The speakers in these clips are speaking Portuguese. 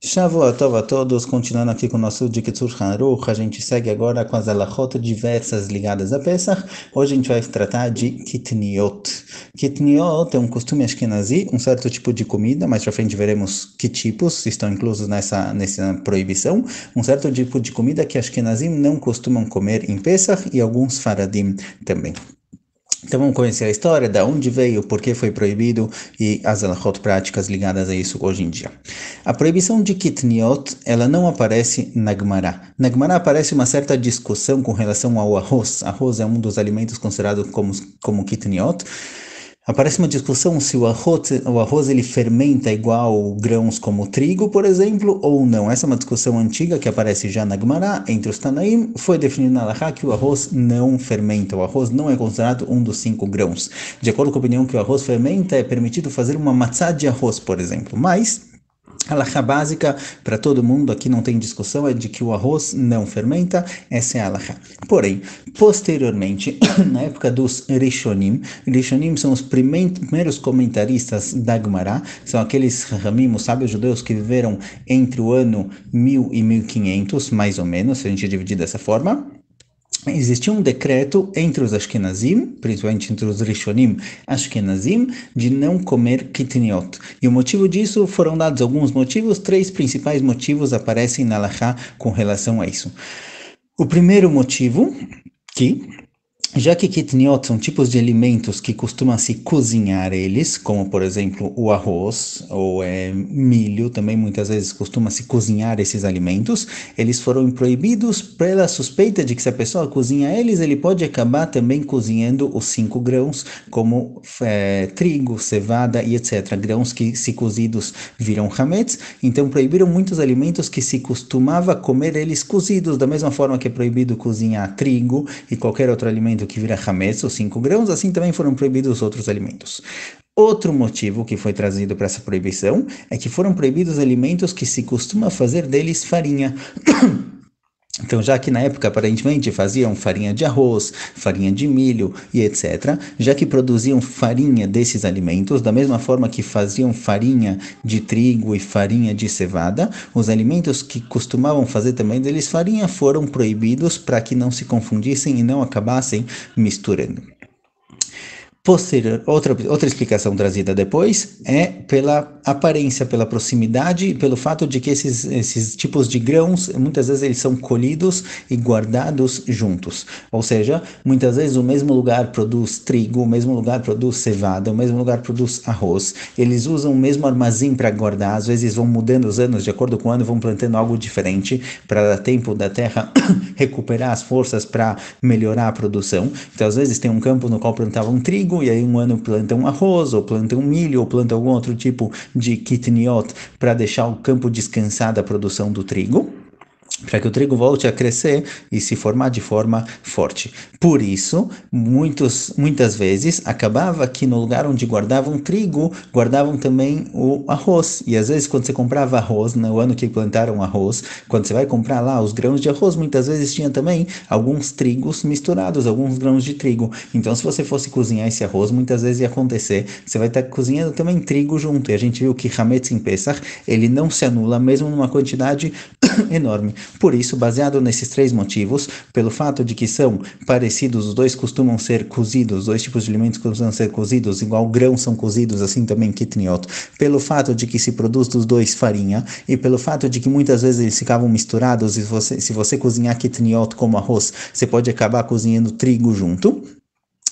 Shavuot Tov a todos, continuando aqui com o nosso Diketsur Haruch, a gente segue agora com as halachot diversas ligadas a Pesach. Hoje a gente vai tratar de Kitniot. Kitniot é um costume ashkenazi, um certo tipo de comida, mais pra frente veremos que tipos estão inclusos nessa proibição. Um certo tipo de comida que ashkenazim não costumam comer em Pesach e alguns faradim também. Então vamos conhecer a história, da onde veio, por que foi proibido e as halachot práticas ligadas a isso hoje em dia. A proibição de kitniot, ela não aparece na Gemara. Na Gemara aparece uma certa discussão com relação ao arroz. Arroz é um dos alimentos considerados como kitniot. Aparece uma discussão se o arroz ele fermenta igual grãos como trigo, por exemplo, ou não. Essa é uma discussão antiga que aparece já na Gemara, entre os Tanaim. Foi definido na Halachá que o arroz não fermenta. O arroz não é considerado um dos 5 grãos. De acordo com a opinião que o arroz fermenta, é permitido fazer uma matzá de arroz, por exemplo. Mas a halachá básica para todo mundo, aqui não tem discussão, é de que o arroz não fermenta, essa é a halachá. Porém, posteriormente, na época dos Rishonim são os primeiros comentaristas da Gemara, são aqueles Ramim, os sábios judeus que viveram entre o ano 1000 e 1500, mais ou menos, se a gente dividir dessa forma. Existia um decreto entre os Ashkenazim, principalmente entre os Rishonim Ashkenazim, de não comer kitniot. E o motivo disso foram dados alguns motivos, 3 principais motivos aparecem na Halachá com relação a isso. O primeiro motivo, já que kitniot são tipos de alimentos que costumam se cozinhar eles, como por exemplo o arroz ou milho, também muitas vezes costuma se cozinhar esses alimentos, eles foram proibidos pela suspeita de que se a pessoa cozinha eles, ele pode acabar também cozinhando os 5 grãos, como trigo, cevada e etc. Grãos que se cozidos viram hametz, então proibiram muitos alimentos que se costumava comer eles cozidos, da mesma forma que é proibido cozinhar trigo e qualquer outro alimento que vira hametz, os 5 grãos, assim também foram proibidos outros alimentos. Outro motivo que foi trazido para essa proibição é que foram proibidos alimentos que se costuma fazer deles farinha. Então, já que na época aparentemente faziam farinha de arroz, farinha de milho e etc., já que produziam farinha desses alimentos, da mesma forma que faziam farinha de trigo e farinha de cevada, os alimentos que costumavam fazer também deles farinha foram proibidos para que não se confundissem e não acabassem misturando. Outra explicação trazida depois é pela aparência, pela proximidade e pelo fato de que esses tipos de grãos, muitas vezes eles são colhidos e guardados juntos. Ou seja, muitas vezes o mesmo lugar produz trigo, o mesmo lugar produz cevada, o mesmo lugar produz arroz. Eles usam o mesmo armazém para guardar, às vezes vão mudando os anos, de acordo com o ano, vão plantando algo diferente para dar tempo da terra recuperar as forças para melhorar a produção. Então, às vezes tem um campo no qual plantavam trigo, e aí um ano plantam arroz, ou plantam milho, ou plantam algum outro tipo de kitniot para deixar o campo descansar da produção do trigo, para que o trigo volte a crescer e se formar de forma forte. Por isso, muitas vezes, acabava que no lugar onde guardavam trigo, guardavam também o arroz. E às vezes, quando você comprava arroz, no ano que plantaram arroz, quando você vai comprar lá os grãos de arroz, muitas vezes tinha também alguns trigos misturados, alguns grãos de trigo. Então, se você fosse cozinhar esse arroz, muitas vezes ia acontecer, você vai estar cozinhando também trigo junto. E a gente viu que hametz em Pesach, ele não se anula, mesmo numa quantidade enorme. Por isso, baseado nesses 3 motivos, pelo fato de que são parecidos, os dois costumam ser cozidos, os 2 tipos de alimentos costumam ser cozidos, igual grãos são cozidos, assim também kitniot, pelo fato de que se produz dos 2 farinha, e pelo fato de que muitas vezes eles ficavam misturados, e se você cozinhar kitniot como arroz, você pode acabar cozinhando trigo junto.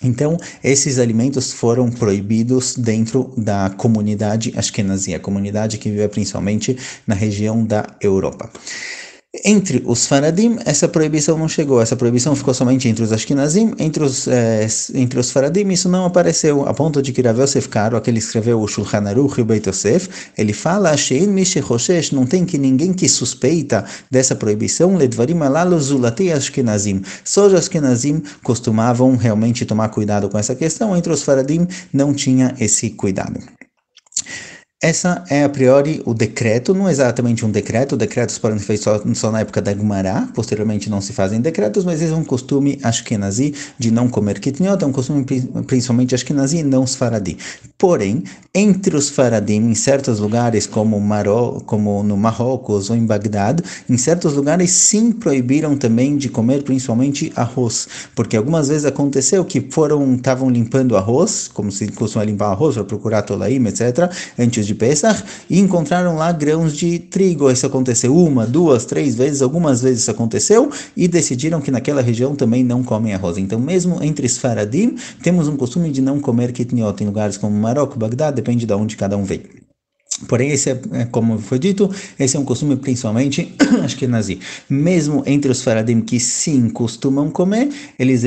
Então, esses alimentos foram proibidos dentro da comunidade ashkenazi, a comunidade que vive principalmente na região da Europa. Entre os Faradim, essa proibição não chegou, essa proibição ficou somente entre os Ashkenazim, entre os Faradim isso não apareceu, a ponto de que Rav Yosef Karo, aquele que escreveu o Shulchan Aruch e o Beit Yosef, ele fala, Shein mi shechoshesh, não tem que ninguém que suspeita dessa proibição, ledvarim alalo zulatei Ashkenazim, só os Ashkenazim costumavam realmente tomar cuidado com essa questão, entre os Faradim não tinha esse cuidado. Essa é, a priori, o decreto, não é exatamente um decreto, decretos podem ser feitos só na época da Gemara, posteriormente não se fazem decretos, mas esse é um costume ashkenazi de não comer kitniot, é um costume principalmente ashkenazi e não sfaradi. Porém, entre os faradim, em certos lugares, como no Marrocos ou em Bagdad, em certos lugares sim proibiram também de comer principalmente arroz, porque algumas vezes aconteceu que estavam limpando arroz, como se costuma limpar arroz para procurar tolaim, etc., antes de Pesach, e encontraram lá grãos de trigo. Isso aconteceu uma, duas, três vezes, algumas vezes isso aconteceu, e decidiram que naquela região também não comem arroz. Então, mesmo entre os faradim, temos um costume de não comer kitniot em lugares como Marrocos, Bagdá, depende de onde cada um veio. Porém, como foi dito, esse é um costume principalmente ashkenazi. Mesmo entre os faradim que sim costumam comer, eles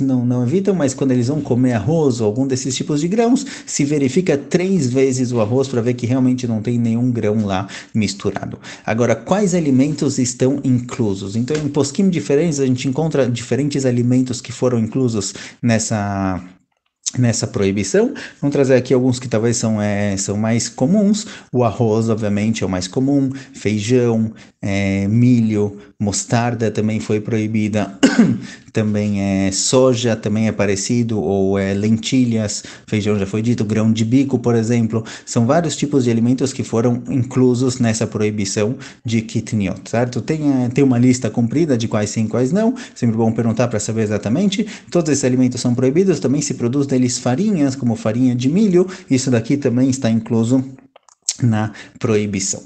não evitam, mas quando eles vão comer arroz ou algum desses tipos de grãos, se verifica 3 vezes o arroz para ver que realmente não tem nenhum grão lá misturado. Agora, quais alimentos estão inclusos? Então, em posquim diferentes, a gente encontra diferentes alimentos que foram inclusos nessa proibição. Vamos trazer aqui alguns que talvez são mais comuns. O arroz, obviamente, é o mais comum. Feijão, milho, mostarda também foi proibida. Também soja também é parecido, ou lentilhas, feijão já foi dito, grão de bico, por exemplo. São vários tipos de alimentos que foram inclusos nessa proibição de kitniot, certo? Tem uma lista comprida de quais sim, quais não. Sempre bom perguntar para saber exatamente. Todos esses alimentos são proibidos. Também se produz deles farinhas, como farinha de milho. Isso daqui também está incluso na proibição.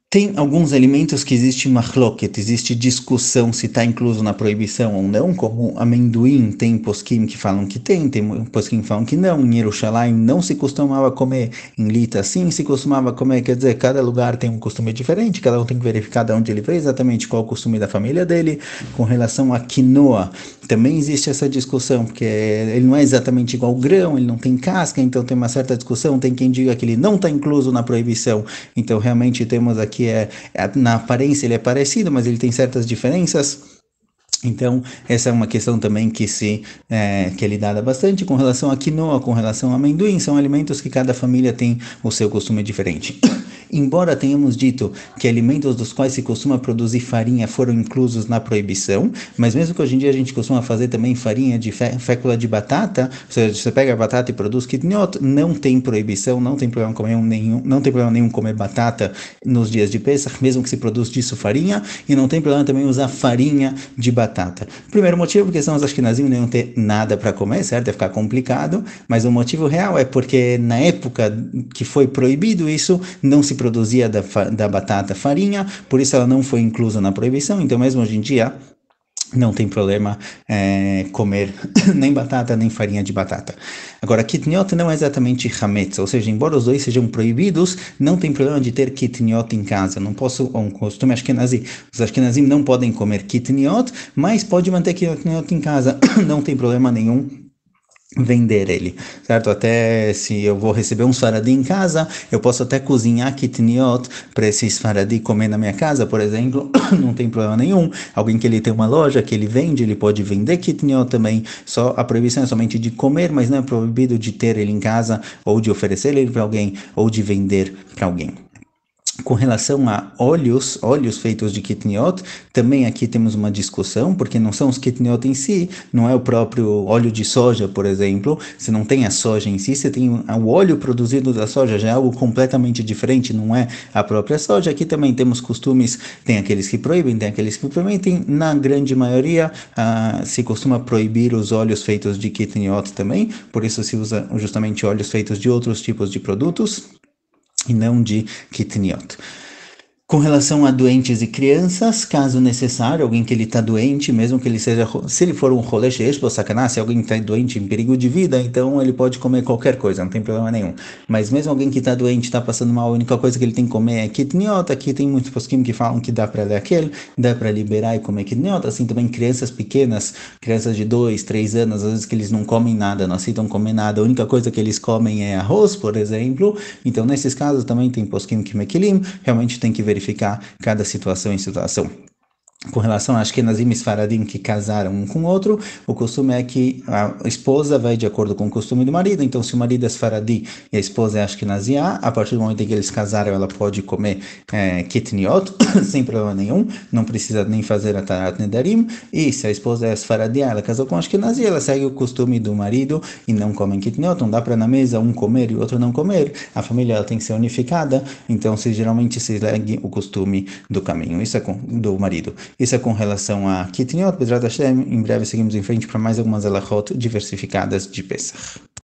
Tem alguns alimentos que existe mahloket, existe discussão se está incluso na proibição ou não, como amendoim, tem posquim que falam que tem posquim que falam que não. Em Yerushalayim não se costumava comer, em Lita sim se costumava comer, quer dizer, cada lugar tem um costume diferente, cada um tem que verificar de onde ele veio, exatamente qual é o costume da família dele. Com relação a quinoa, também existe essa discussão, porque ele não é exatamente igual ao grão, ele não tem casca, então tem uma certa discussão, tem quem diga que ele não está incluso na proibição, então realmente temos aqui na aparência ele é parecido, mas ele tem certas diferenças. Então, essa é uma questão também que é lidada bastante. Com relação a quinoa, com relação a amendoim, são alimentos que cada família tem o seu costume diferente. Embora tenhamos dito que alimentos dos quais se costuma produzir farinha foram inclusos na proibição, mas mesmo que hoje em dia a gente costuma fazer também farinha de fécula de batata, ou seja, você pega a batata e produz kitniot, não tem proibição, não tem problema nenhum comer batata nos dias de Pesach, mesmo que se produz disso farinha, e não tem problema também usar farinha de batata. Primeiro motivo, porque senão os ashkenazim não iam ter nada para comer, certo? Ia ficar complicado, mas o motivo real é porque na época que foi proibido isso, não se produzia da batata farinha, por isso ela não foi inclusa na proibição, então mesmo hoje em dia não tem problema comer nem batata, nem farinha de batata. Agora, kitniot não é exatamente hametz, ou seja, embora os dois sejam proibidos, não tem problema de ter kitniot em casa. Não posso, um costume ashkenazi, os ashkenazim não podem comer kitniot, mas pode manter kitniot em casa, não tem problema nenhum vender ele, certo? Até se eu vou receber um faradi em casa, eu posso até cozinhar kitniot para esses faradi comer na minha casa, por exemplo, não tem problema nenhum. Alguém que ele tem uma loja que ele vende, ele pode vender kitniot também. Só a proibição é somente de comer, mas não é proibido de ter ele em casa, ou de oferecer ele para alguém, ou de vender para alguém. Com relação a óleos feitos de kitniot, também aqui temos uma discussão, porque não são os kitniot em si, não é o próprio óleo de soja, por exemplo, você não tem a soja em si, você tem o óleo produzido da soja, já é algo completamente diferente, não é a própria soja. Aqui também temos costumes, tem aqueles que proíbem, tem aqueles que permitem, na grande maioria se costuma proibir os óleos feitos de kitniot também, por isso se usa justamente óleos feitos de outros tipos de produtos, e não de kitniot. Com relação a doentes e crianças, caso necessário, alguém que ele está doente, mesmo que ele seja, se ele for um rolê ou sacanagem, se alguém está doente em perigo de vida, então ele pode comer qualquer coisa, não tem problema nenhum. Mas mesmo alguém que está doente, está passando mal, a única coisa que ele tem que comer é kitniot. Aqui tem muitos posquim que falam que dá para ler aquele, dá para liberar e comer kitniot. Assim também crianças pequenas, crianças de 2, 3 anos, às vezes que eles não comem nada, não aceitam comer nada, a única coisa que eles comem é arroz, por exemplo. Então nesses casos também tem posquim que mequilim, realmente tem que verificar cada situação em situação. Com relação a Ashkenazim e Sfaradim que casaram um com o outro, o costume é que a esposa vai de acordo com o costume do marido. Então, se o marido é Sfaradi e a esposa é Ashkenazia, a partir do momento em que eles casaram, ela pode comer kitniot, sem problema nenhum, não precisa nem fazer a Tarat Nedarim. E se a esposa é Sfaradia, ela casou com Ashkenazia, ela segue o costume do marido e não come kitniot. Não dá para na mesa um comer e o outro não comer. A família ela tem que ser unificada, então geralmente se segue o costume do caminho. Isso é do marido. Isso é com relação a Kitniot, Bezrat Hashem. Em breve seguimos em frente para mais algumas alachot diversificadas de Pesach.